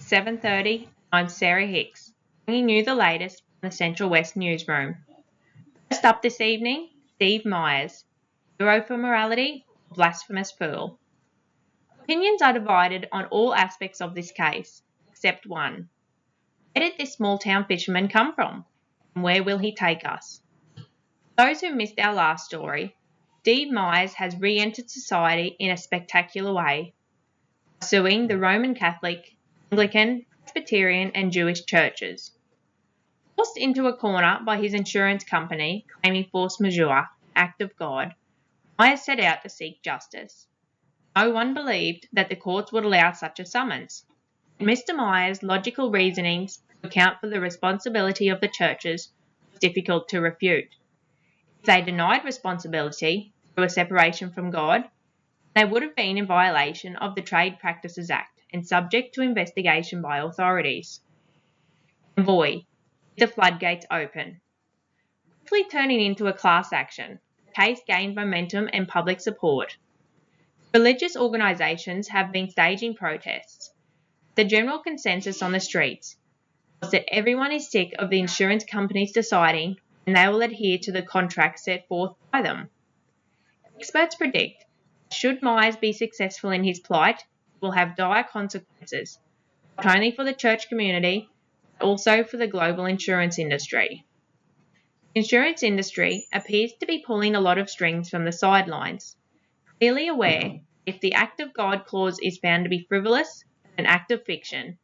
7:30. I'm Sarah Hicks, bringing you the latest from the Central West newsroom. First up this evening, Steve Myers, hero for morality, blasphemous fool. Opinions are divided on all aspects of this case, except one. Where did this small-town fisherman come from, and where will he take us? For those who missed our last story, Steve Myers has re-entered society in a spectacular way, suing the Roman Catholic, Anglican, Presbyterian and Jewish churches. Forced into a corner by his insurance company claiming force majeure, act of God, Myers set out to seek justice. No one believed that the courts would allow such a summons. Mr. Myers' logical reasonings to account for the responsibility of the churches was difficult to refute. If they denied responsibility through a separation from God, they would have been in violation of the Trade Practices Act and subject to investigation by authorities. And boy, the floodgates open. Quickly turning into a class action, the case gained momentum and public support. Religious organisations have been staging protests. The general consensus on the streets was that everyone is sick of the insurance companies deciding when they will adhere to the contracts set forth by them. Experts predict that should Myers be successful in his plight, it will have dire consequences, not only for the church community, but also for the global insurance industry. The insurance industry appears to be pulling a lot of strings from the sidelines, clearly aware if the act of God clause is found to be frivolous and an act of fiction,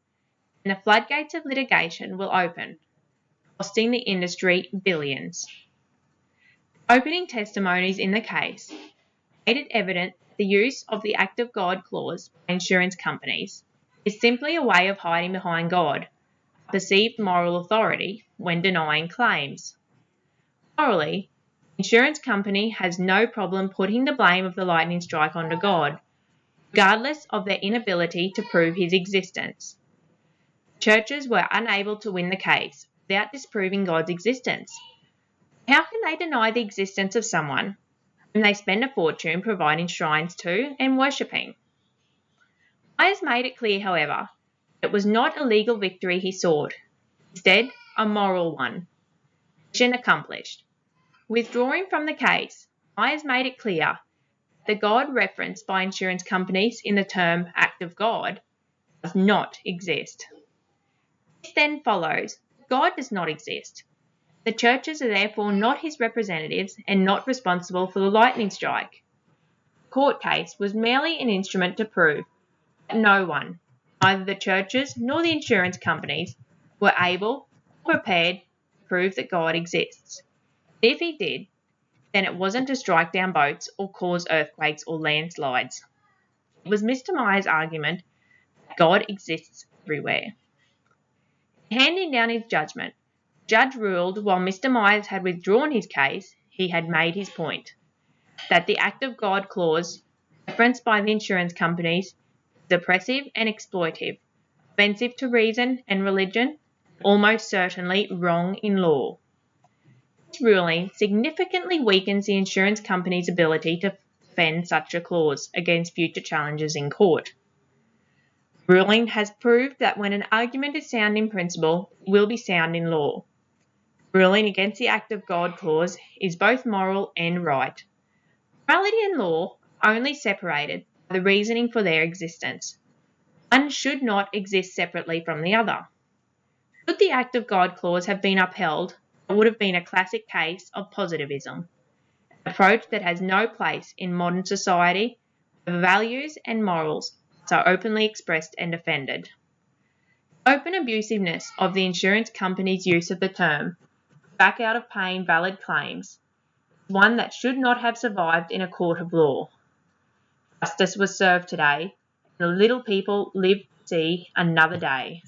then the floodgates of litigation will open, costing the industry billions. Opening testimonies in the case made it evident that the use of the act of God clause by insurance companies is simply a way of hiding behind God, a perceived moral authority, when denying claims. Morally, the insurance company has no problem putting the blame of the lightning strike onto God, regardless of their inability to prove his existence. Churches were unable to win the case without disproving God's existence. How can they deny the existence of someone whom they spend a fortune providing shrines to and worshipping? Myers made it clear, however, that it was not a legal victory he sought, instead a moral one. Mission accomplished. Withdrawing from the case, Myers made it clear that the God referenced by insurance companies in the term act of God does not exist. This then follows that God does not exist. The churches are therefore not his representatives and not responsible for the lightning strike. The court case was merely an instrument to prove that no one, neither the churches nor the insurance companies, were able or prepared to prove that God exists. If he did, then it wasn't to strike down boats or cause earthquakes or landslides. It was Mr. Myers' argument that God exists everywhere. In handing down his judgment, the judge ruled while Mr. Myers had withdrawn his case, he had made his point, that the act of God clause referenced by the insurance companies is oppressive and exploitive, offensive to reason and religion, almost certainly wrong in law. This ruling significantly weakens the insurance company's ability to defend such a clause against future challenges in court. The ruling has proved that when an argument is sound in principle, it will be sound in law. The ruling against the act of God clause is both moral and right. Morality and law are only separated by the reasoning for their existence. One should not exist separately from the other. Should the act of God clause have been upheld, it would have been a classic case of positivism, an approach that has no place in modern society where values and morals are openly expressed and defended. The open abusiveness of the insurance company's use of the term back out of paying valid claims is one that should not have survived in a court of law. Justice was served today, and the little people live to see another day.